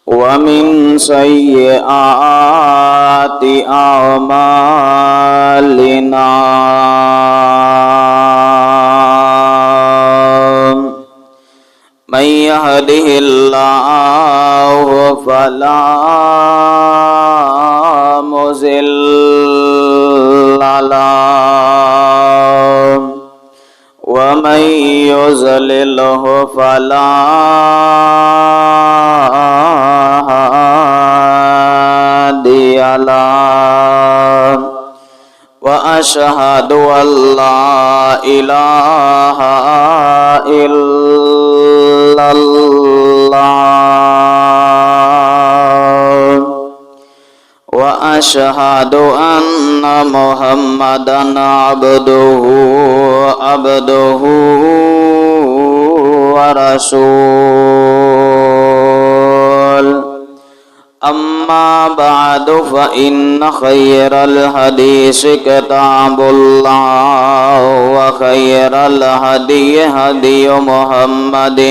ومن سيئات أعمالنا من يهده الله فلا مضل له ومن يضلله فلا هادي له وأشهد أن لا إله إلا الله وأشهد أن محمدًا عبده ورسوله أما بعد فإن خير الحديث كتاب الله وخير الهدي هدي محمد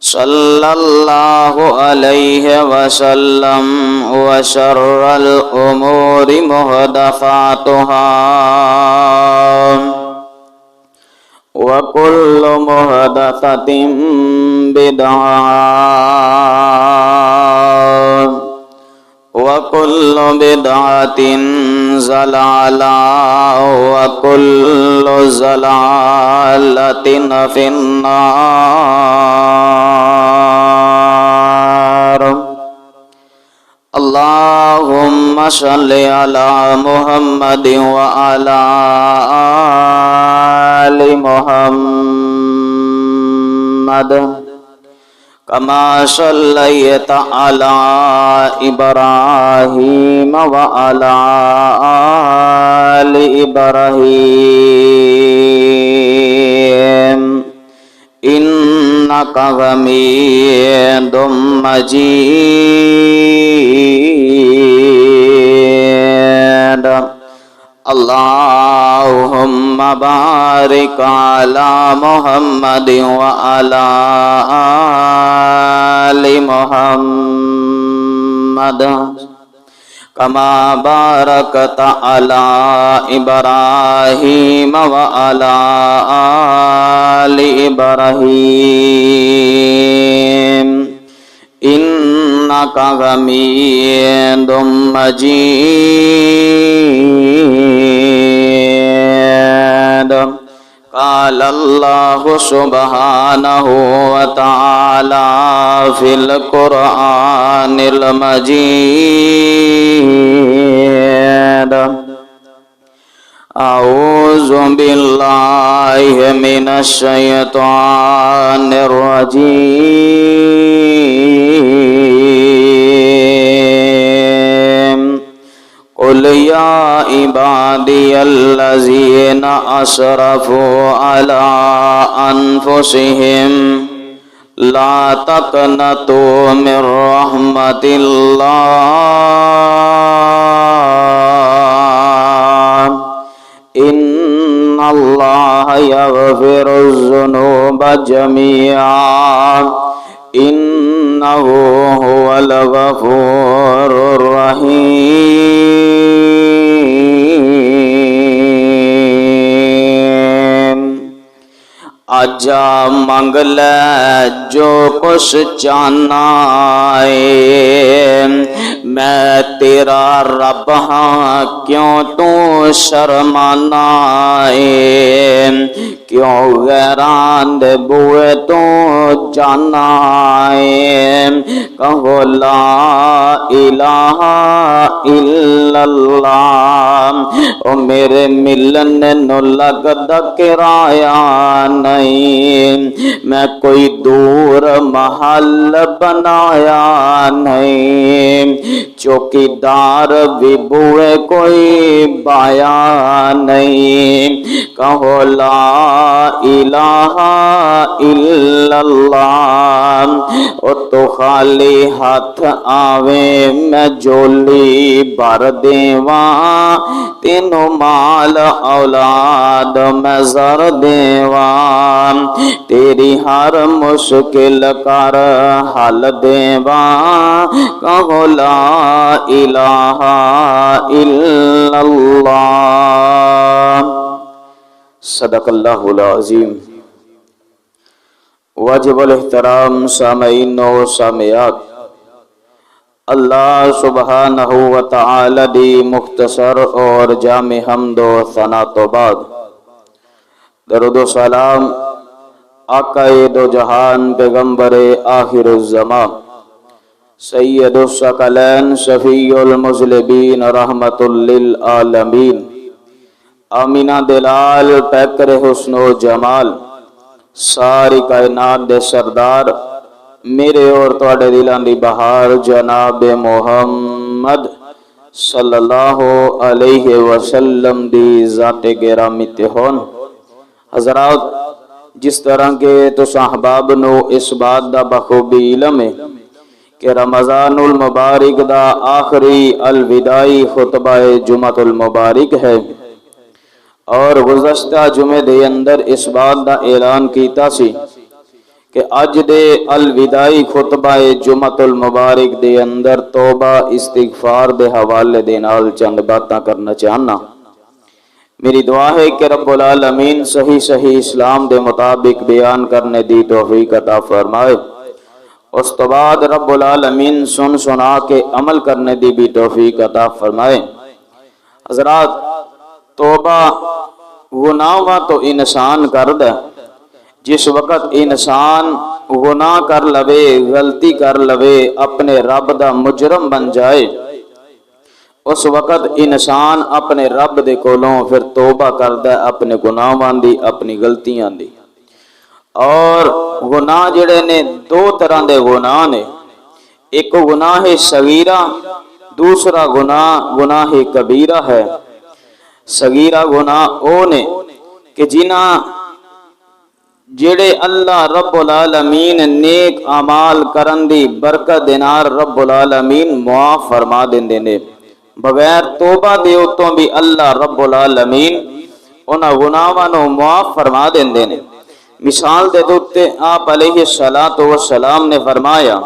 صلى الله عليه وسلم وشر الأمور محدثاتها وكل محدثة بدعة وكل بدعة ضلالة وكل ضلالة في النار. اللهم صل على محمد وعلى آل محمد كما صليت على إبراهيم وعلى آل إبراهيم إنك حميد مجيد. اللهم بارك على محمد وعلى آل محمد كما باركت على إبراهيم وعلى آل إبراهيم إنك حميد مجيد. قال الله سبحانه وتعالى في القرآن المجيد: أعوذ بالله من الشيطان الرجيم. قل يا عبادي الذين أسرفوا على أنفسهم لا تقنطوا من رحمة الله إن الله يغفر الذنوب جميعا إنه هو الغفور الرحيم. آجا مانگ لے جو کچھ چاہنا ہے، میں تیرا رب ہاں کیوں تو شرمانا ہے، کیوں غیران دے بوئے تو جانا ہے. کہو لا الہ الا اللہ، او میرے ملن نو لگدا کرایہ نہیں، میں کوئی دور محل بنایا نہیں، چوکیدار بھی بوئے کوئی بایا نہیں. کہو لا الہ الا اللہ۔ او تو خالی ہاتھ آوے میں جولی بھر دیواں، تینوں مال اولاد میں زر دیواں، تیری ہر مشکل کر حل دیواں، کہو لا الہ الا اللہ۔ صدق اللہ العظیم۔ واجب الاحترام سامعین و سامعات، اللہ سبحانہ و تعالی دی مختصر اور جامع حمد و ثنا تو بعد درود و سلام آقا دو جہان پیغمبر آخر الزمان سید الثقلین شفیع المذنبین رحمت للعالمین آمینہ دلال پیکر حسن و جمال ساری کائنات دے سردار میرے اور تواڈے دلاں دی بہار جناب محمد صلی اللہ علیہ وسلم دی ذات گرامی تے ہون۔ حضرات، جس طرح کے تو صحباب نو اس بات دا بخوبی علم ہے کہ رمضان المبارک دا آخری الوداعی خطبہ جمعۃ المبارک ہے، اور گزشتہ جمعے دے اندر اس بات دا اعلان کیتا سی کہ اج دے الوداعی خطبہ جمعۃ المبارک دے اندر توبہ استغفار دے حوالے دے نال چند باتاں کرنا چاہنا۔ میری دعا ہے کہ رب العالمین صحیح اسلام دے مطابق بیان کرنے دی توفیق عطا فرمائے، اس تو بعد رب العالمین سنا کے عمل کرنے دی بھی توفیق عطا فرمائے۔ حضرات، توبہ گناہ تو انسان کرد ہے، جس وقت انسان گناہ کر لوے، غلطی کر لوے، اپنے رب دا مجرم بن جائے، اس وقت انسان اپنے رب دے کولوں پھر توبہ کرد ہے اپنے گناہاں دی، اپنی غلطیاں دی۔ اور گناہ جڑے نے دو طرح دے گناہ نے، ایک گناہ صغیرہ، دوسرا گناہ کبیرہ ہے۔ صغیرہ گناہ او نے کہ جنہاں جڑے اللہ رب العالمین نیک اعمال کرن دی برکت دینار رب العالمین معاف فرما دیندے نے، بغیر توبہ دے اتوں بھی اللہ رب العالمین انہاں گناہاں نو معاف فرما دیندے نے۔ مثال دے دوتے آپ علیہ السلام نے فرمایا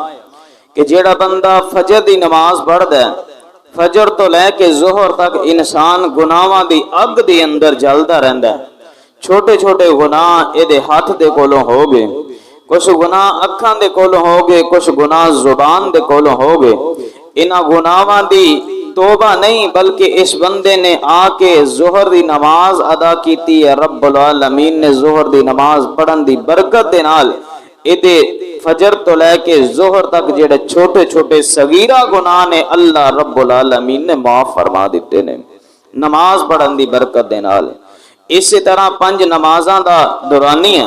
کہ جڑا بندہ فجر دی نماز پڑھدا ہے، فجر تو لے کے ظہر تک انسان گناہاں دی اگ دی اندر جلدا رہندا ہے۔ چھوٹے چھوٹے گناہ اے دے ہاتھ دے کولوں ہو گئے، کچھ گناہ اکھاں دے کولوں ہو گئے، کچھ گناہ زبان دے کولوں ہو گئے۔ انہاں گناہاں دی توبہ نہیں بلکہ اس بندے نے آ کے ظہر دی نماز ادا کیتی ہے، رب العالمین نے ظہر دی نماز پڑھن دی برکت دے نال ایدے فجر تو لے کے ظہر تک جڑے چھوٹے چھوٹے صغیرہ گناہ نے اللہ رب العالمین نے معاف فرما دیتے نے نماز پڑھن دی برکت دے نال۔ اسی طرح 5 نمازاں دا دورانیہ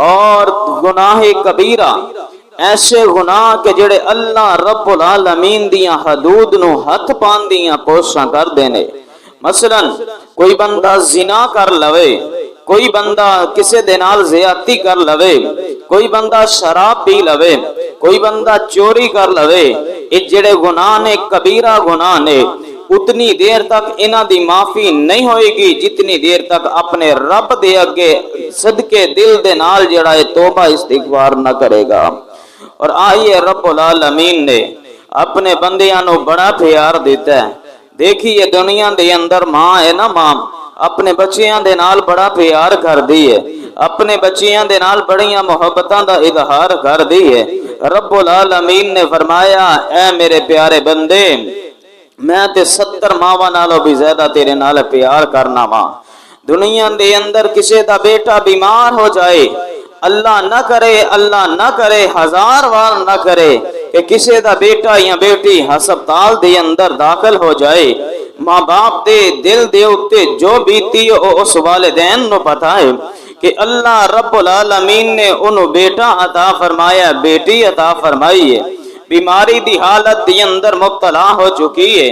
اور گناہ کبیرہ ایسے گناہ کہ جڑے اللہ رب العالمین دیاں حدود نو ہتھ پان دیاں پوشاں کر دینے۔ مثلا کوئی بندہ زنا کر لوے، کوئی بندہ کسے دے نال زیادتی کر لوے، کوئی بندہ شراب پی لوے، کوئی بندہ چوری کر لوے، یہ جڑے گناہ نے کبیرہ گناہ نے، اتنی دیر تک انہاں دی معافی نہیں ہوئے گی جتنی دیر تک اپنے رب دے اگے صدقے دل دے نال جڑا ہے توبہ استغفار نہ کرے گا۔ اور آئیے رب العالمین نے اپنے بندیاں نو بڑا پیار دیتا ہے۔ دیکھیے دنیا دے اندر ماں ہے نا، ماں اپنے بچیاں دے نال بڑا پیار کر دی ہے، اپنے بچیاں دے نال بڑیاں محبتاں دا اظہار کر دی ہے۔ رب العالمین نے فرمایا اے میرے پیارے بندے، میں تے 70 ماواں نالوں بھی زیادہ تیرے نال پیار کرنا ماں۔ دنیا دے اندر کسے دا بیٹا بیمار ہو جائے، اللہ نہ کرے 1000 بار نہ کرے کہ کسے دا بیٹا یا بیٹی ہسپتال دے اندر داخل ہو جائے، ماں باپ دے دل دے اتے جو بیتی اس والدین نو پتا ہے کہ اللہ رب العالمین نے انہوں بیٹا عطا فرمایا، بیٹی عطا فرمائی ہے، بیماری دی حالت دی اندر مبتلا ہو چکی ہے،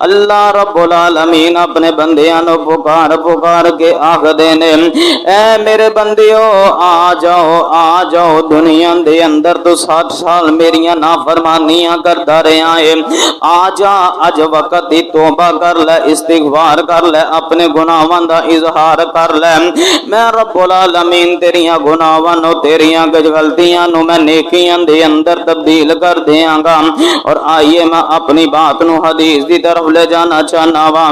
اللہ رب العالمین اپنے بندیاں نو پکار پکار کے آکھدے نے اے میرے بندیو آ جاؤ دنیا دے اندر تو 60 سال میریاں نافرمانیاں کردا رہیا ہے آ جا اج وقت دی توبہ کر لے استغفار کر لے اپنے گناہاں دا اظہار کر لے میں رب العالمین تیریاں گناہاں نو تیریاں غلطیاں نو میں نیکیاں دے اندر تبدیل کر دیاں گا اور آئیے میں اپنی بات نو حدیث دی طرف لے جانا چاہنا وا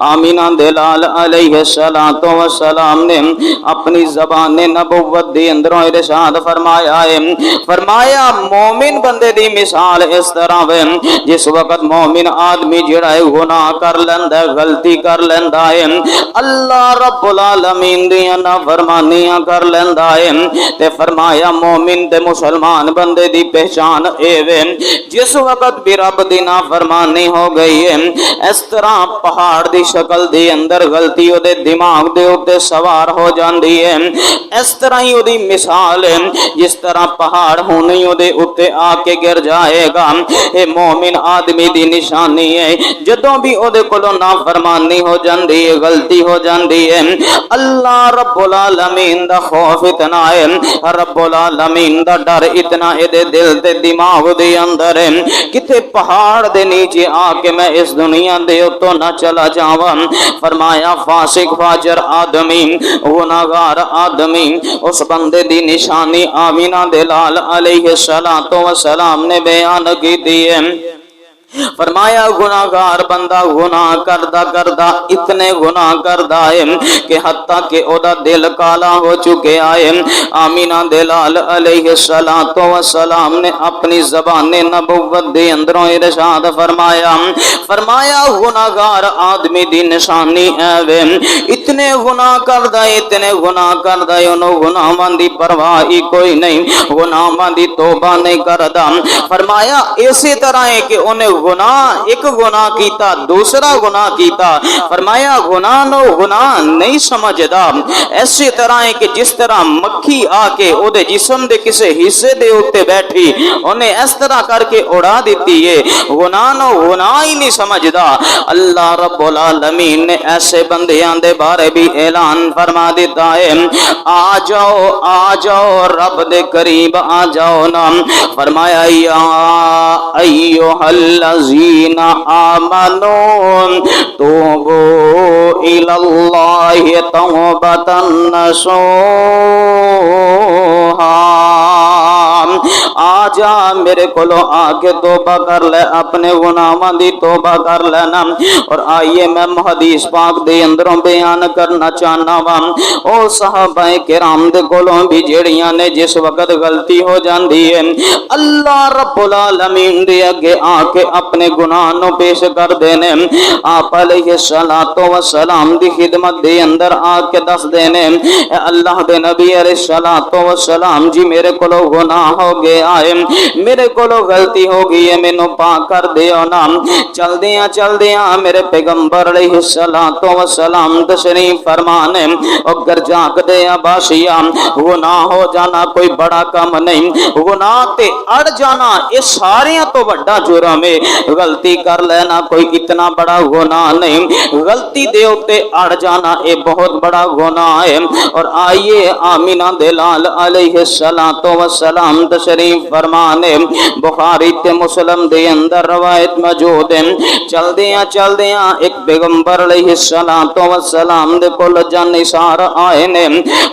آمینہ دلال علیہ السلام نے اپنی زبان نبوت دی اندروں ارشاد فرمایا ہے فرمایا مومن بندے دی مثال اس طرح ہے جس وقت مومن آدمی جڑا ہے گناہ کر لیندا ہے غلطی کر لیندا ہے اللہ رب العالمین دی نافرمانیاں کر لیندا ہے تے فرمایا مومن تے مسلمان بندے دی پہچان اے وے جس وقت بھی رب دی نافرمانی ہو گئی ہے اس طرح پہاڑ دی شکل دی اندر غلطی او دے دماغ دے اوتے سوار ہو جاندی ہے اس طرح ہی او دی مثال ہے جس طرح پہاڑ ہونی او دے اوتے آ کے گر جائے گا اے مومن آدمی دی نشانی ہے جدوں بھی او دے کولوں نافرمانی ہو جاندی ہے غلطی ہو جاندی ہے اللہ رب العالمین دا خوف اتنا ہے رب العالمین دا ڈر اتنا اے دے دل تے دماغ دے اندر ہے کتے پہاڑ دے نیچے آ کے میں اس دنیا دے تو نہ چلا جاواں فرمایا فاسق فاجر آدمی گناہگار آدمی اس بندے دی نشانی آمینہ دلال علیہ السلام نے بیان کی دی ہے فرمایا گناہگار بندہ گناہ کردا اتنے گناہ کردا ہے کہ حتیٰ کہ او دا دل کالا ہو چکے آئے آمینہ دلال علیہ السلام نے اپنی زبان نبوت دے اندروں ارشاد فرمایا گناہگار آدمی دی نشانی ہے اتنے گناہ کردا ہے انہوں گناہاں دی پرواہ ہی کوئی نہیں گناہاں دی توبہ نہیں کردا فرمایا اسی طرح ہے کہ انہیں ایک گناہ کیتا دوسرا گناہ کیتا فرمایا گناہ نو گناہ نہیں سمجھدا ایسی طرح ہے کہ جس طرح مکھی آ کے او دے جسم دے کسے حصے دے اوتے بیٹھی انہیں اس طرح کر کے اڑا دیتی ہے گناہ نو گناہ ہی نہیں سمجھدا اللہ رب العالمین نے ایسے بندیاں دے بارے بھی اعلان فرما دیتا ہے آ جاؤ رب دے قریب آ جاؤ نا فرمایا یا ایھا الذین آمنوا توبوا الی اللہ توبۃ نصوحا آ جا میرے کولو آ کے توبہ کر لے اپنے گناہاں دی توبہ کر لینا اور آئیے میں حدیث پاک دے اندروں بیان کرنا چاہنا وا او صحابہ کرام دے کولوں بھی جڑیاں نے جس وقت غلطی ہو جاندی ہے اللہ رب العالمین دے اگے آ کے اپنے گناہ نو پیش کر دینے آپ علیہ السلام دی خدمت دے اندر آ کے دس دینے اللہ دے نبی علیہ السلام جی میرے کولو گناہ ہو گیا ہے میرے کولو غلطی ہو گئی ہے مینوں پاک کر دیو نا چل دیاں میرے پیغمبر علیہ السلام تشریف فرمانے اور گر جاگ دے باشیا گناہ ہو جانا کوئی بڑا کام نہیں گناہ تے اڑ جانا یہ ساریاں تو بڑا جرم ہے غلطی کر لینا کوئی اتنا بڑا گناہ نہیں غلطی دے اوتے اڑ جانا یہ بہت بڑا گناہ ہے اور آئیے آمینہ دلال علیہ السلام تشریف فرمانے بخاری تے مسلم دے اندر روایت موجود ہے چل دیاں ایک پیغمبر علیہ السلام دے کول جانثار آئے نے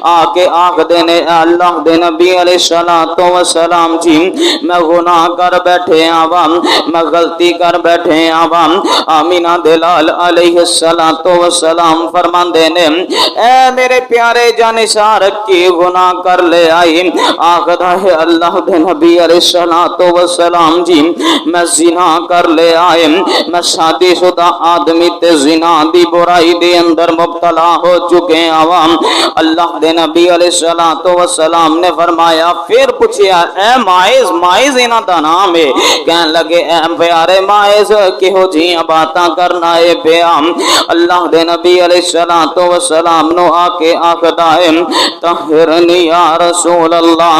آ کے آکھ دینے اللہ دے نبی علیہ السلام جی میں گناہ کر بیٹھے آواں میں غلطی کر بیٹھے آواں آمینہ دلال علیہ السلام فرماندے نے اے میرے پیارے جانثار کی گناہ کر لے آئی آخدا ہے اللہ دے نبی علیہ السلام جی میں زنا کر لے آئے میں شادی شدہ آدمی تے زنا دی برائی دے اندر مبتلا ہو چکے عوام اللہ دے نبی علیہ السلام نے فرمایا پھر پوچھیا اے مائز انہاں دا نام ہے کہنے لگے اے پیارے مائز کہو جیاں باتاں کرنا ہے پیا اللہ دے نبی علیہ السلام نو آ کے آخدا ہے طہرنی یا رسول اللہ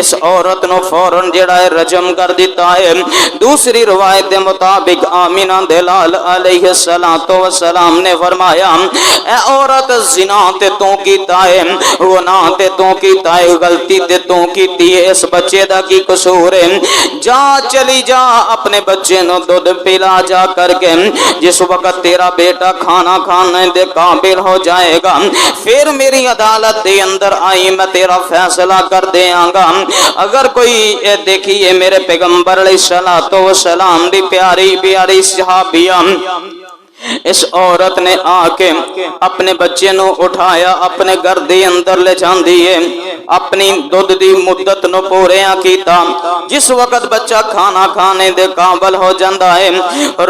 اس عورت نو فوراً جڑا ہے رجم کر دیتا ہے۔ دوسری روایت دے مطابق آمینہ دلال علیہ السلام نے فرمایا اے عورت زنا تے تو کیتا ہے، گناہ تے تو کیتا ہے، غلطی تے تو کیتی ہے، اس بچے دا کی قصور ہے؟ جا چلی جا اپنے بچے نو دودھ پلا جا کر کے، جس وقت تیرا بیٹا کھانا کھانے دے قابل ہو جائے گا پھر میری عدالت دے اندر آئی میں تیرا فیصلہ کر دیاں گا۔ اگر کوئی دیکھیے میرے پیغمبر علیہ السلام دی پیاری پیاری صحابیہ، اس عورت نے آ کے اپنے بچے نو اٹھایا، اپنے گھر دے اندر لے جاندی ہے، اپنی دودھ دی مدت نو پوریا کیتا۔ جس وقت بچہ کھانا کھانے دے قابل ہو جاندا ہے،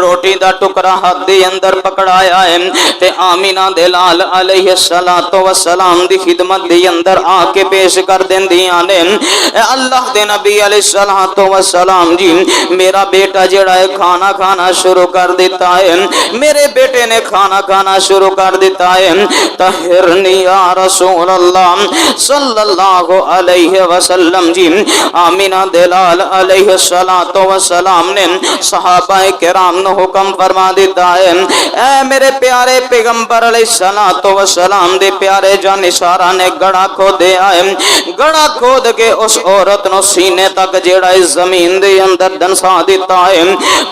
روٹی دا ٹکڑا ہاتھ دے اندر پکڑایا ہے تے آمینہ دلال علیہ السلام دی خدمت دے اندر آ کے پیش کر دیندیاں نے اے اللہ دے نبی علیہ السلام جی، میرا بیٹا جڑا ہے کھانا کھانا شروع کر دیتا ہے، میرے بیٹے نے کھانا کھانا شروع کر دیتا ہے، طہرنی یا رسول اللہ صلی اللہ علیہ وسلم جی۔ آمینہ دلال علیہ السلام نے صحابہ کرام نو حکم فرما دیتا ہے اے میرے پیارے پیغمبر علیہ السلام دے پیارے جانشارہ نے گڑا کھودے آئے، گڑا کھود کے اس عورت نو سینے تک جیڑا اس زمین دے اندر دنسا دیتا ہے،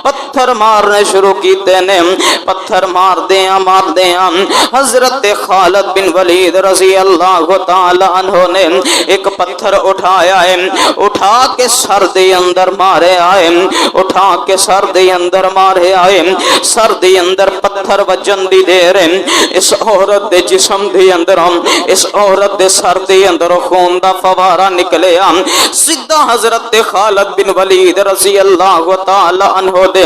پتھر مارنے شروع کیتے نے، پتھر مار دیاں حضرت خالد بن ولید رضی اللہ تعالی عنہ نے ایک پتھر اٹھایا ہے، اٹھا کے سر دے اندر مارے آئے، اٹھا کے سر دے اندر مارے آئے، سر دے اندر پتھر وجن دی دے رہے، اس عورت دے جسم دے اندر، اس عورت دے سر دے اندر خون دا فوارہ نکلے، سیدھا حضرت خالد بن ولید رضی اللہ تعالی عنہ دے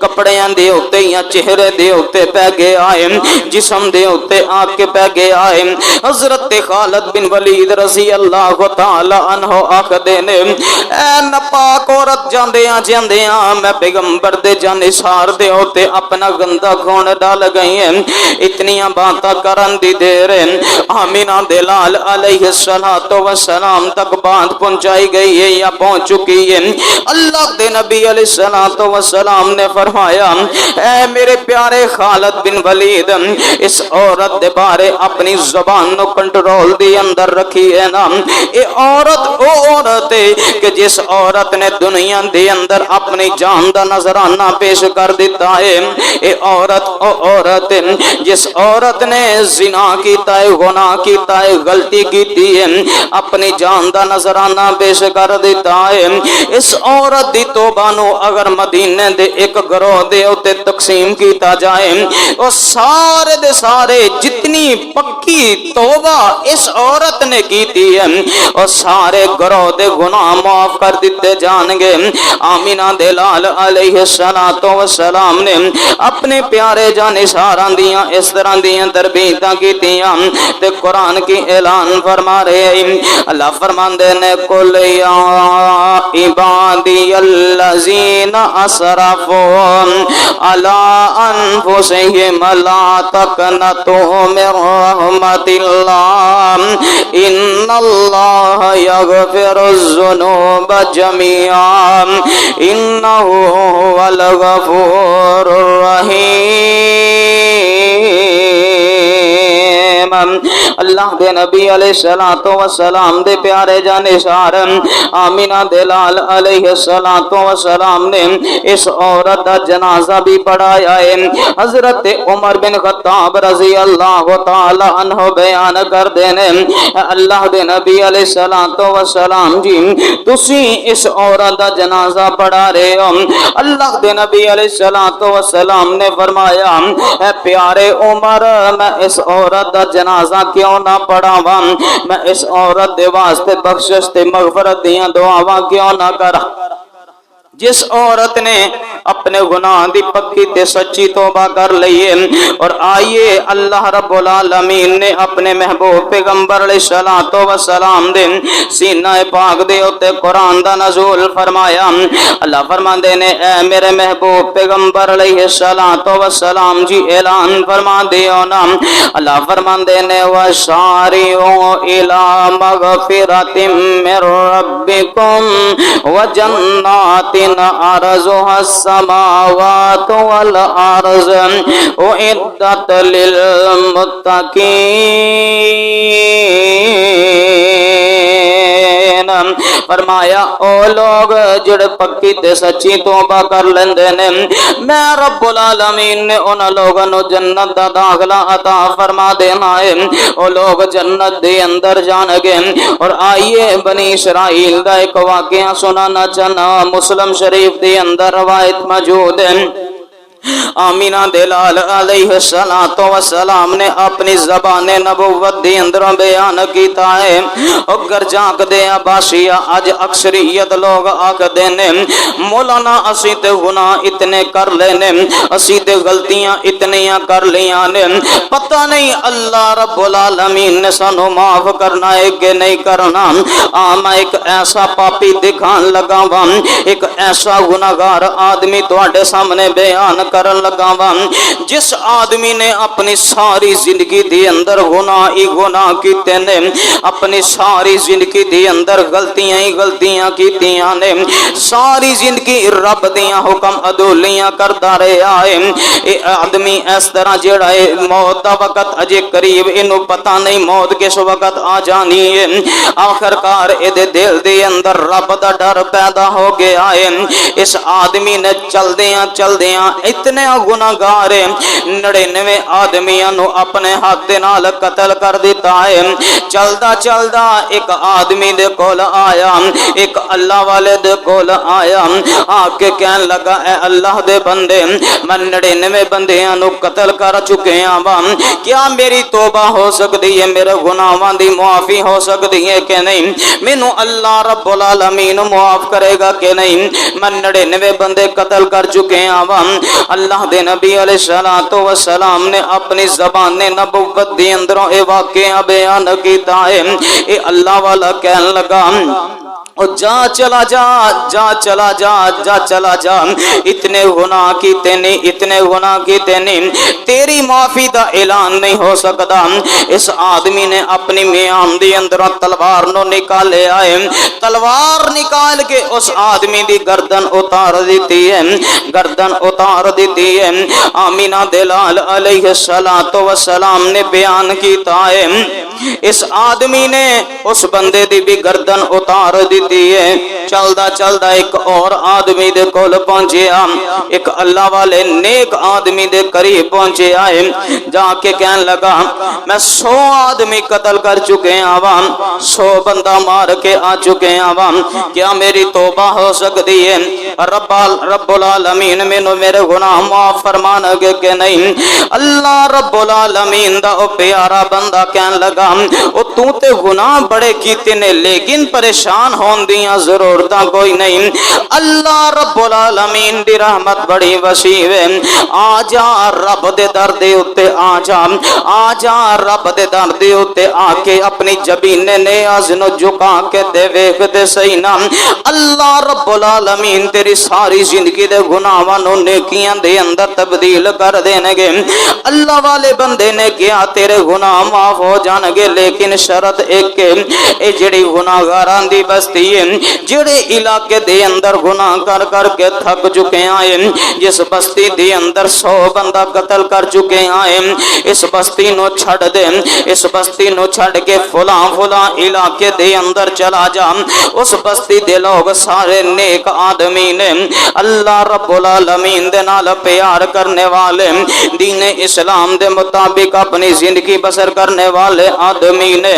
کپڑیاں دے ہوتے یا چہرے دے ہوتے پہ گئے آئے، جسم دے ہوتے آگ کے پہ گئے آئے۔ حضرت خالد بن ولید رضی اللہ تعالی عنہ آکھ دینے اے نپاک عورت جاندیاں میں پیغمبر دے جانشار دے ہوتے اپنا گندہ خون ڈال گئی ہیں، اتنیاں باتاں کرن دی دیر آمینہ دلال علیہ السلام تک بات پہنچائی گئی ہے یا پہنچ چکی ہے۔ اللہ دے نبی علیہ السلام نے فرمایا اے میرے پیارے خالد بن ولید، اس عورت دے بارے اپنی زبان نو کنٹرول دی اندر رکھی ہے نا، اے عورت او عورت ہے کہ جس عورت نے دنیا دے اندر اپنی جان دا نذرانہ پیش کر دیتا ہے، اے عورت او عورت ہے جس عورت نے زنا کیتا ہے، گناہ کیتا ہے، غلطی کیتی ہے، اپنی جان دا نذرانہ پیش کر دیتا ہے۔ اس عورت دی توبہ نو اگر مدینے دے ایک گروہ دے ہوتے تقسیم کیتا جائے، وہ سارے دے سارے جتنی پکی توبہ اس عورت نے کیتی ہے وہ سارے گروہ دے گناہ معاف کر دیتے جان گے۔ آمینہ دلال علیہ السلام نے اپنے پیارے جانشاراں دیاں اس طرح دیاں تربیتاں کیتیاں تے قرآن کی اعلان فرما رہے، اللہ فرماندے نے قل یا عبادی الذین اسرفوا علی انفسہم لا تقنطوا من رحمت اللہ ان اللہ یغفر الذنوب جميعا انہ هو الغفور الرحیم۔ اللہ دے نبی علیہ السلام دے پیارے جانشار آمینہ دلال علیہ السلام نے اس عورت دا جنازہ بھی پڑھایا ہے۔ حضرت عمر بن خطاب رضی اللہ تعالی عنہ بیان کر دینے اللہ دے نبی علیہ السلام جی تسی اس عورت دا جنازہ پڑھا رہے ہو، اللہ دے نبی علیہ السلام نے فرمایا اے پیارے عمر میں اس عورت دا جنازہ کیوں نہ پڑھاواں، میں اس عورت دے واسطے بخشش تے مغفرت دیاں دعاواں کیوں نہ کراں۔ جس عورت نے اپنے گناہ دی پکی تے سچی توبہ کر لئیے اور آئیے اللہ رب العالمین نے اپنے محبوب پیغمبر علیہ السلام دے سینہ پاک دے اتے قرآن دا نزول فرمایا۔ اللہ فرماندے نے اے میرے محبوب پیغمبر علیہ السلام جی اعلان فرما دیو نا، اللہ فرماندے نے وَشَارِعُوا إِلَى مَغْفِرَةٍ مِّن رَبِّكُمْ وَجَنَّاتٍ عَرْضُهَا السَّمَاوَاتُ وَالْأَرْضُ أُعِدَّتْ لِلْمُتَّقِينَ۔ فرمایا او لوگ جڑ پکی تے سچی توبہ کر لیندے نے، میں رب العالمین نے ان لوگوں نو جنت دا داخلہ عطا فرما دینا ہے۔ او لوگ جنت دے اندر جان گے۔ اور آئیے بنی اسرائیل دا ایک واقعہ سنانا چاہنا، مسلم شریف دے اندر روایت موجود ہے۔ آمینہ دلال علیہ السلام نے اپنی زبان نبوت دی اندروں بیان کیتا ہے۔ اگر جاک دے عباسیہ آج اکثریت لوگ آکھ دینے مولانا اسی تے گناہ اتنے کر لینے، اسی تے غلطیاں اتنیاں کر لیاں نے، پتہ نہیں اللہ رب العالمین نے سانو معاف کرنا ہے کہ نہیں کرنا۔ میں ایک ایسا پاپی دکھان لگا ہوں، ایک ایسا گناہگار آدمی تواڈے سامنے بیان کرن لگا ہوں جس آدمی نے اپنی ساری زندگی دی اندر گناہ ہی گناہ کیتے نے، اپنی ساری زندگی دی اندر غلطیاں ہی غلطیاں کیتیاں نے، ساری زندگی رب دیاں حکم عدولیاں کردا رہیا ہے۔ اے آدمی اس طرح جڑا ہے موت دا وقت اجے قریب، اینو پتہ نہیں موت کس وقت آ جانی ہے۔ آخر کار اے دے دل دے اندر رب دا ڈر پیدا ہو گیا ہے۔ اس آدمی نے چلدیاں اتنے گناہگار 99 آدمیاں نو اپنے ہاتھ دے نال قتل کر دیتا ہے۔ چلدا ایک آدمی دے کول آیا، ایک اللہ والے دے کول آیا، آ کے کہن لگا اے اللہ دے بندے میں 99 بندیاں نو قتل کر چکے ہاں، کیا میری توبہ ہو سکتی ہے، میرے گناہاں دی معافی ہو سکتی ہے کہ نہیں؟ مینوں اللہ رب العالمین معاف کرے گا کہ نہیں؟ میں 99 بندے قتل کر چکے ہاں۔ اللہ دے نبی علیہ السلام نے اپنی زبان نبوت دی اندروں اے واقعہ بیان کیتا ہے۔ اے اللہ والا کہن لگا جا چلا جا اتنے گناہ کیتے نہیں تیری معافی دا اعلان نہیں ہو سکتا۔ اس آدمی نے اپنی میان دی اندر تلوار نو نکالے آئے، تلوار نکال کے اس آدمی دی گردن اتار دیتی ہے۔ آمینہ دلال علیہ السلام نے بیان کیتا ہے اس آدمی نے اس بندے دی بھی گردن اتار دیتی ہے۔ چلدا ایک اور آدمی دے کول پہنچیا، ایک اللہ والے نیک آدمی دے قریب پہنچیا ہے، جا کے کہن لگا میں 100 آدمی قتل کر چکے ہیں، 100 بندہ مار کے آ چکے ہیں، کیا میری توبہ ہو سکتی ہے؟ رب العالمین مینوں میرے گناہ معاف فرمان گے کہ نہیں؟ اللہ رب العالمین دا او پیارا بندہ کہن لگا او تو تے گناہ بڑے کیتے نے لیکن پریشان ہون دیاں ضرورتاں کوئی نہیں۔ اللہ رب العالمین دی رحمت بڑی وسیع ہے۔ آ جا رب دے در دے اتے آ جا رب دے در دے اتے آ کے اپنی جبین نیاز نو جھکا کے دے ویکھ دے صحیح نا، اللہ رب العالمین تیری ساری زندگی دے گناہاں نو نیکیاں دے اندر تبدیل کر دینے گے۔ اللہ والے بندے نے کیا تیرے گناہ معاف ہو جان گے لیکن شرط ایک کہ اے جڑی گناہگاراں دی بستی ہے، جڑے علاقے دے اندر گناہ کر کے تھک چکے ہیں، جس بستی دے اندر 100 بندہ قتل کر چکے ہیں، اس بستی نو چھڑ دے، اس بستی نو چھڑ کے فلاں علاقے دے اندر چلا جا۔ اس بستی دے لوگ سارے نیک آدمی نے، اللہ رب العالمین دے نال پیار کرنے والے، دین اسلام دے مطابق اپنی زندگی بسر کرنے والے آدمی نے،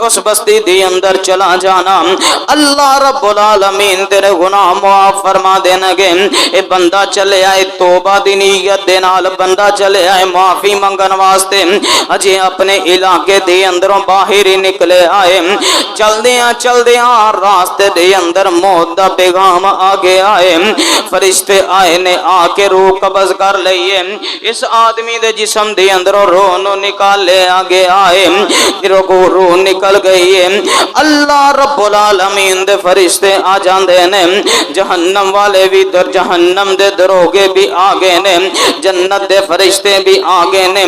اس بستی دے اندر چلا جانا نا اللہ رب العالمین تیرے گناہ معاف فرما دینا گے. اے بندہ چلے آئے توبہ دی نیت دے نال, بندہ چلے آئے معافی منگن واسطے, اجے اپنے علاقے دے اندروں باہر ہی نکلے آئے, چل دیاں راستے دے اندر موت دا پیغام آگے آئے, فرشتے آئے نے آ کے روح قبض کر لئیے, اس آدمی دے جسم دے اندروں روح نو نکال لے آگے آئے, روح نکل گئی ہے. اللہ رب العالمین دے فرشتے آ جاندے نے, جہنم والے بھی در جہنم دے دروگے بھی آگے نے, جنت دے فرشتے بھی آگے نے,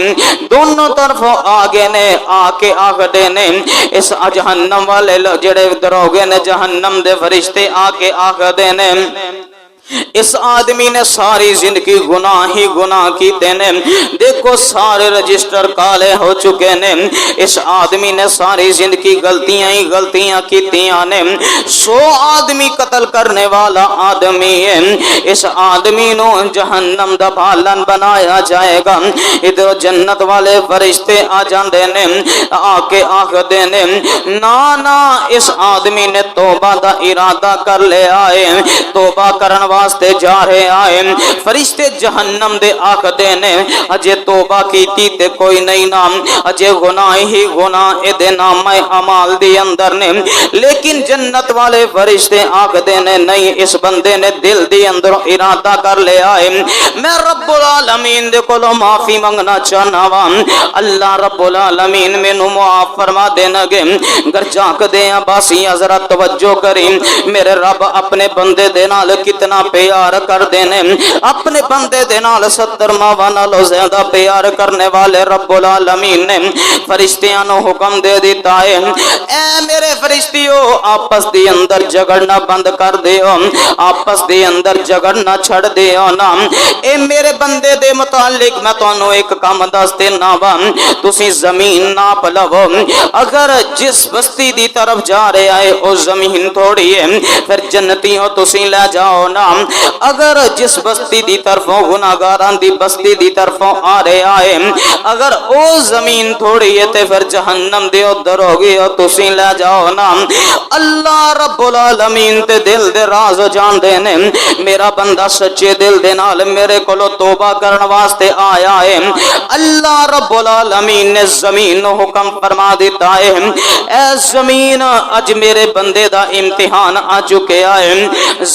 دونوں طرف آگے نے, آ کے آگے نے اس جہنم والے جڑے دروگے نے, جہنم دے فرشتے آ کے آگے نے. اس آدمی نے ساری زندگی گناہ ہی گناہ کیتے نے, دیکھو سارے رجسٹر کالے ہو چکے نے. اس آدمی نے ساری زندگی غلطیاں ہی غلطیاں کیتیاں نے, 100 آدمی قتل کرنے والا آدمی ہے. اس آدمی نو جہنم دا پالن بنایا جائے گا. ادھر جنت والے فرشتے آ جاندے نے, آ کے آخدے نے نا اس آدمی نے توبہ دا ارادہ کر لے آئے, توبہ کرن واسطے جا رہے آئے. فرشتے جہنم دے آخدے نے اجے توبہ کیتی تے کوئی نہیں نام, اجے گناہ ہی گناہ دے نام اعمال دی اندر نے. لیکن جنت والے فرشتے آخدے نے نہیں, اس بندے نے دل دی اندر ارادہ کر لے آئے, میں رب العالمین دے کولو معافی منگنا چاہنا وا, اللہ رب العالمین مینوں معاف فرما دینا گے. گر جاک دے باسی حضرت توجہ کری, میرے رب اپنے بندے دے نال کتنا پیار کر دینے, اپنے بندے دے نال 70 ماواں نالوں زیادہ پیار کرنے والے رب العالمین نے فرشتیاں نو حکم دے دیتا ہے, اے میرے فرشتیو آپس دی اندر جھگڑنا بند کر دیو, آپس دی اندر جھگڑنا چھڑ دیو نا. اے میرے بندے دے متعلق میں تانوں ایک کام دس دینا وا, تسی زمین ناپ لو, اگر جس بستی دی طرف جا رہے آئے او زمین تھوڑی ہے, پھر جنتیوں تسی لے جاؤ نا. اگر جس بستی دی طرفوں گناہگاران دی بستی دی طرفوں آ رہے آئے, اگر او زمین تھوڑی ہے تے پھر جہنم دے ادھر ہوگی او تسی لے جاؤ نا. اللہ رب العالمین تے دل دے راز جان دے نے, میرا بندہ سچے دل دے نال میرے کولو توبہ کرن واسطے آیا ہے. اللہ رب العالمین نے زمین نو حکم فرما دیتا ہے, اے زمین اج میرے بندے دا امتحان آ چکے آئے,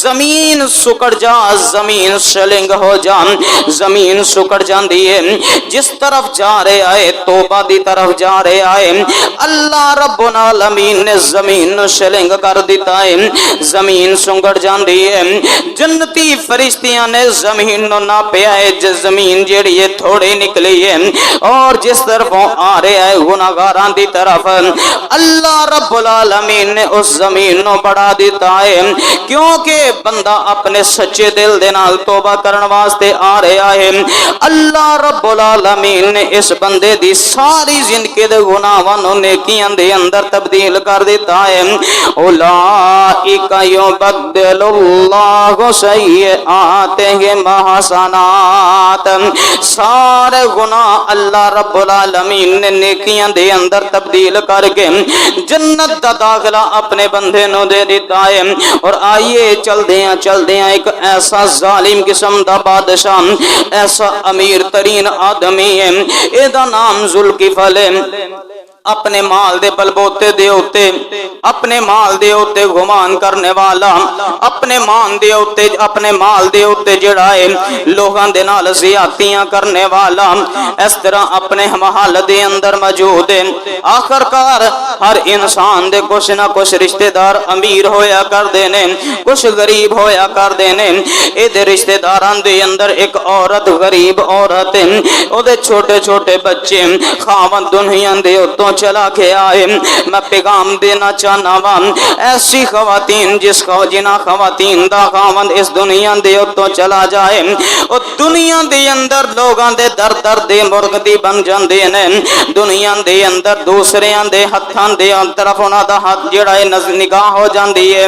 زمین سکڑ جا, زمین شلنگ ہو جا, زمین سکڑ جاندی ہے. جس طرف جا رہے آئے توبہ دی طرف جا رہے آئے, اللہ رب العالمین نے زمین شلنگ کر دیتا ہے, زمین سنگڑ جاندی ہے. جنتی فرشتیاں نے زمین نو ناپیا ہے, زمین جیڑی ہے تھوڑی نکلی ہے, اور جس طرف آ رہے آئے گناہگاراں دی طرف اللہ رب العالمین نے اس زمین نو بڑھا دیتا ہے, کیونکہ بندہ اپنے سچے دل دے نال توبہ کرن واسطے آ رہا ہے. اللہ رب العالمین نے اس بندے دی ساری زندگی دے گناہاں نو نیکیاں دے اندر تبدیل کر دیتا ہے. اولئک یبدل اللہ سیئاتہم حسنات, سارے گناہ اللہ رب العالمین نے نیکیاں دے اندر تبدیل کر کے جنت دا داخلہ اپنے بندے نو دے دیتا ہے. اور آئیے چل دیاں ایک ایسا ظالم قسم دا بادشاہ, ایسا امیر ترین آدمی ہے, اے دا نام ذوالکفل ہے. اپنے مال دے بلبوتے دے ہوتے, اپنے مال دے ہوتے گمان کرنے والا, اپنے مال دے ہوتے جڑا ہے لوگاں دے نال زیادتیاں کرنے والا, اس طرح اپنے محل دے اندر موجود ہے. آخر کار ہر انسان دے کچھ نہ کچھ رشتہ دار امیر ہویا کر دینے, کچھ غریب ہویا کر دینے. اے دے رشتہ داران دے اندر ایک عورت, غریب عورت ہے, او دے چھوٹے چھوٹے بچے, خاوند دنیا دے اتوں چلا کے آئے. میں پیغام دینا چاہنا وا, ایسی خواتین جنہ خواتین دا خاوند اس دنیا دے اتوں چلا جائے, او دنیا دے اندر لوگاں دے در در دے مرغ دی بن جاندے نے. دنیا دے اندر دوسریاں دے ہتھاں دے طرف انہاں دا ہاتھ جڑا ہے نگاہ ہو جاندی ہے.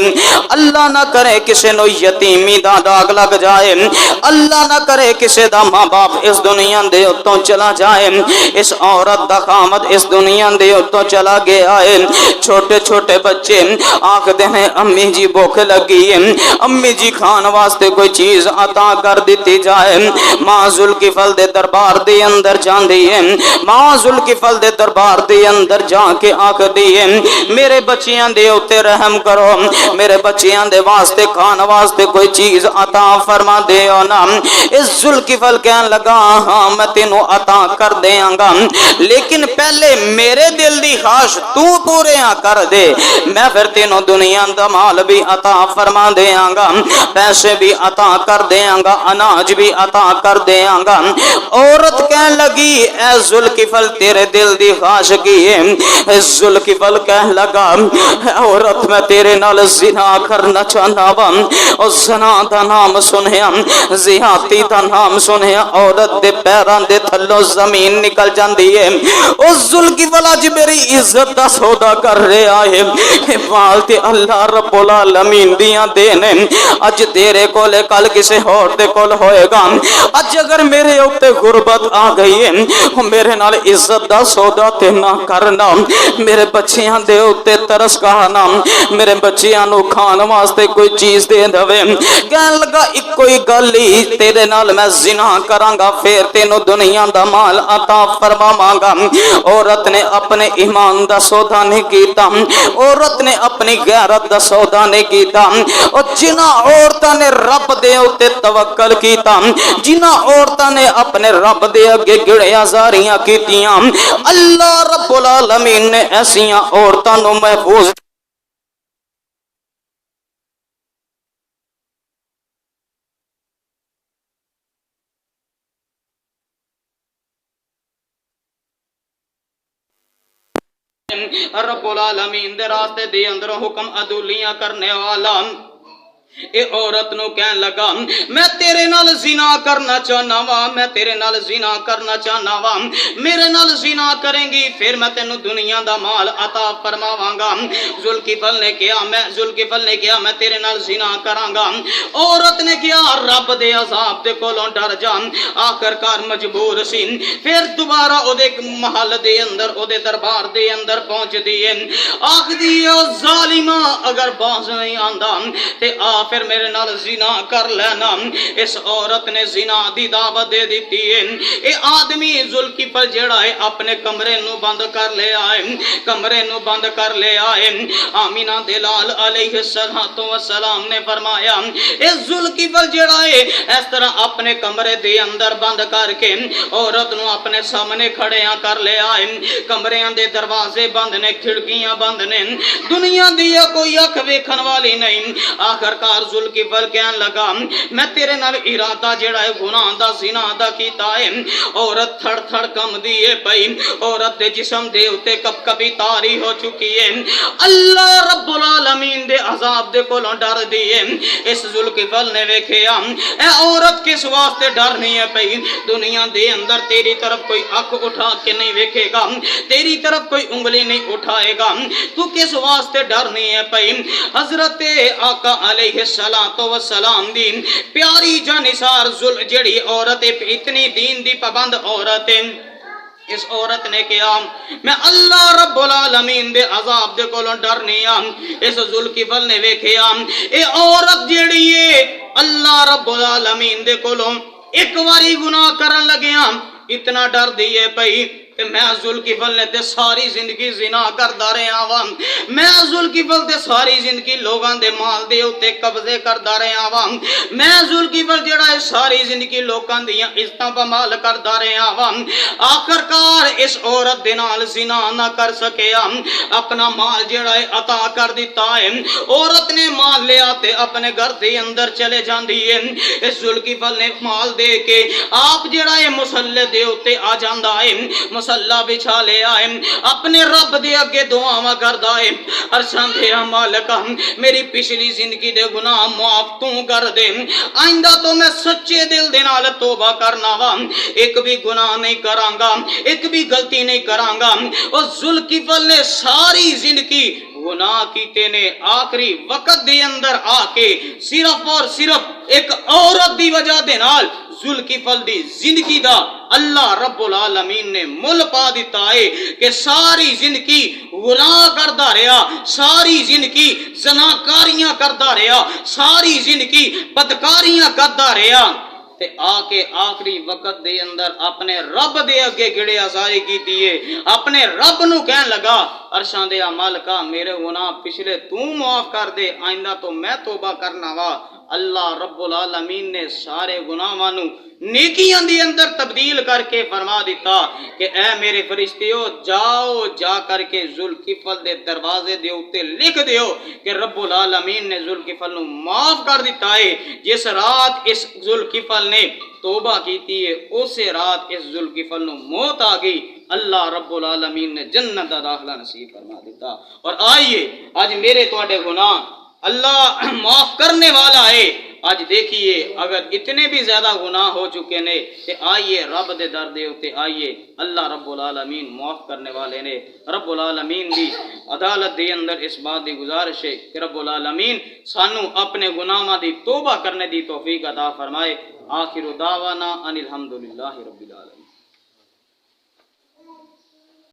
اللہ نہ کرے کسے نو یتیمی دا داغ لگ جائے, اللہ نہ کرے کسے دا ماں باپ اس دنیا دے اتوں چلا جائے. اس عورت دا خاوند اس دنیا دے اتوں چلا گیا ہے۔ چھوٹے چھوٹے بچے آکھدے ہیں امی جی بھوک لگی ہے، امی جی کھان واسطے کوئی چیز عطا کر دیتی جائے۔ ماں ذوالکفل دے دربار دے اندر جاندی ہے، ماں ذوالکفل دے دربار دے اندر جا کے آکھدی ہے میرے بچیاں دے اوتے رحم کرو، میرے بچیاں دے واسطے کھان واسطے کوئی چیز عطا فرما دیو نا۔ اس ذوالکفل کہن لگا ہاں میں تینوں عطا کر دیاں گا، لیکن پہلے میرے دل دی خواہش تو پوریاں کر دے، میں پھر تینوں دنیا دا مال بھی عطا فرما دیاں گا، پیسے بھی عطا کر دیاں گا، اناج بھی عطا کر دیاں گا۔ عورت کہن لگی اے ذوالکفل تیرے دل دی خواہش کی ہے؟ ذوالکفل کہن لگا عورت میں تیرے نال زنا کرنا چاہنا وا، اور زنا دا نام سنیا، زیادتی دا نام سنیا عورت دے پیران دے تھلوں زمین نکل جاندی ہے۔ او ذوالکفل اج میری عزت دا سودا کر رہا ہے، مال تے اللہ رب العالمین دیاں دینے، اج تیرے کول کل کسے اور دے کول ہوئے گا۔ اج اگر میرے اوتے غربت آ گئی ہے، میرے نال عزت دا سودا تے نہ کرنا، میرے بچیاں دے اوتے ترس کھانا، میرے بچیاں نو کھان واسطے کوئی چیز دے دوے۔ کہن لگا ایک کوئی گل ہی تیرے نال میں زنا کراں گا پھر تینوں دنیا دا مال عطا فرماواں گا۔ عورت نے اپنے ایمان دا سودا نہیں کیتا، عورت نے اپنی غیرت دا سودا نہیں کیتا، اور جنہاں عورتاں نے رب دے اوتے توکل کیتا، جنہاں عورتاں نے اپنے رب دے اگے گڑیا زاریاں کیتیاں، اللہ رب العالمین نے ایسیاں عورتاں نو محفوظ رب العالمین دے راستے دے اندر حکم عدولیاں کرنے والا اے عورت نو کہن لگا میں تیرے نال زنا کرنا چاہنا وا، میں تیرے نال زنا کرنا چاہنا وا، میرے نال زنا کریں گی پھر میں تینوں دنیا دا مال عطا فرماواں گا۔ ذوالکفل نے کہا میں تیرے نال زنا کراں گا۔ عورت نے کہا رب دے عذاب دے کولوں ڈر جا، آخر کار مجبور سی، پھر دوبارہ او دے محل دے اندر او دے دربار دے اندر پہنچ دیے، آخ دی او ظالمہ اگر باز نہیں آندا تے آ پھر میرے نال زنا کر لینا۔ اس عورت نے زنا دی دعوت دے دیتی ہے۔ اے آدمی ذوالکفل جڑا ہے اپنے کمرے نو بند کر لے آئے، کمرے نو بند کر لے آئے۔ آمینہ دلال علیہ السلام نے فرمایا اے ذوالکفل جڑا ہے اس طرح اپنے کمرے دے اندر بند کر کے عورت نو اپنے سامنے کھڑیاں کر لے آئے، کمریاں دے دروازے بند نے، کھڑکیاں بند نے، دنیا دی کوئی اکھ ویکھن والی نہیں۔ آخر کار ذوالکفل کہن لگا میں تیرے نال ارادہ جڑا ہے گناہ دا زنا دا کیتا ہے۔ عورت تھڑ تھڑ کم دیے پئی، عورت دے جسم دے اتے کب کبھی تاری ہو چکی ہے، اللہ رب العالمین دے عذاب دے کولوں ڈر دیے۔ اس ذوالکفل نے ویکھیا اے عورت کس واسطے ڈر نہیں ہے پئی، دنیا دے اندر تیری طرف کوئی اکھ اٹھا کے نہیں ویکھے گا، تیری طرف کوئی انگلی نہیں اٹھائے گا، تو کس واسطے ڈر نہیں ہے پئی۔ حضرت آقا علیہ السلام دی پیاری جانثار جڑی عورت اتنی دین دی پابند عورت، اس عورت نے کہا میں اللہ رب العالمین دے عذاب دے کولوں ڈر نہیں آ۔ اس ذوالکفل نے ویکھیا اے عورت جڑی ہے اللہ رب العالمین دے کولوں ایک واری گناہ کرن لگیا اتنا ڈر دیے پئی کہ میں ذوالکفل نے تے ساری زندگی زنا کردا رہا وا، میں ذوالکفل تے ساری زندگی لوگاں دے مال دے اوتے قبضے کردا رہا وا، میں ذوالکفل جڑا ہے ساری زندگی لوکاں دیاں عزتاں پامال کردا رہا وا۔ آخر کار اس عورت دے نال زنا نہ کر سکیا، اپنا مال جڑا ہے عطا کر دیتا ہے۔ عورت نے مال لیا تے اپنے گھر دے اندر چلے جاندی ہے۔ اس ذوالکفل نے مال دے کے آپ جڑا ہے مصلی دے اوتے آ جاندا ہے، مصلی بچھا لے آئے، اپنے رب دے اگے دعاواں کردا ہے، عرشاں دے مالک میری پچھلی زندگی دے گناہ معاف تو کر دے، آئندہ تو میں سچے دل دے نال توبہ کرنا وا، ایک بھی گناہ نہیں کراں گا، ایک بھی غلطی نہیں کراں گا۔ اور ذوالکفل نے ساری زندگی گناہ کیتے نے آخری وقت دے اندر آ کے صرف اور صرف ایک عورت دی وجہ دے نال ذوالکفل دی زندگی دا اللہ رب العالمین نے مل پا دیتا ہے کہ ساری زندگی گناہ کردا رہا، ساری زندگی زناکاریاں کردا رہا، ساری زندگی بدکاریاں کردا رہا، تے آ کے آخری وقت دے اندر اپنے رب دے اگے گڑے آزاری کی دیئے، اپنے رب نو کہن لگا عرشاں دے مالکا میرے گناہ پچھلے تو معاف کر دے، آئندہ تو میں توبہ کرنا وا۔ اللہ رب العالمین نے سارے گناہاں نو نیکیاں دی اندر تبدیل کر کے فرما دیتا کہ اے میرے فرشتیو جاؤ جا کر کے ذوالکفل دے دروازے دے اوتے لکھ دیو کہ رب العالمین نے ذوالکفل نو معاف کر دیتا ہے۔ جس رات اس ذوالکفل نے توبہ کیتی ہے اسی رات اس ذوالکفل نو موت آ گئی، اللہ رب العالمین نے جنت دا داخلہ نصیب فرما دیتا۔ اور آئیے آج میرے تواڈے گناہ اللہ معاف کرنے والا ہے۔ آج دیکھیے اگر اتنے بھی زیادہ گناہ ہو چکے نے کہ آئیے رب دے در دے ہوتے آئیے، اللہ رب العالمین معاف کرنے والے نے۔ رب العالمین دی عدالت دے اندر اس بات دی گزارش ہے کہ رب العالمین سانو اپنے گناہاں دی توبہ کرنے دی توفیق عطا فرمائے۔ آخر دعوانا ان الحمدللہ رب العالمین۔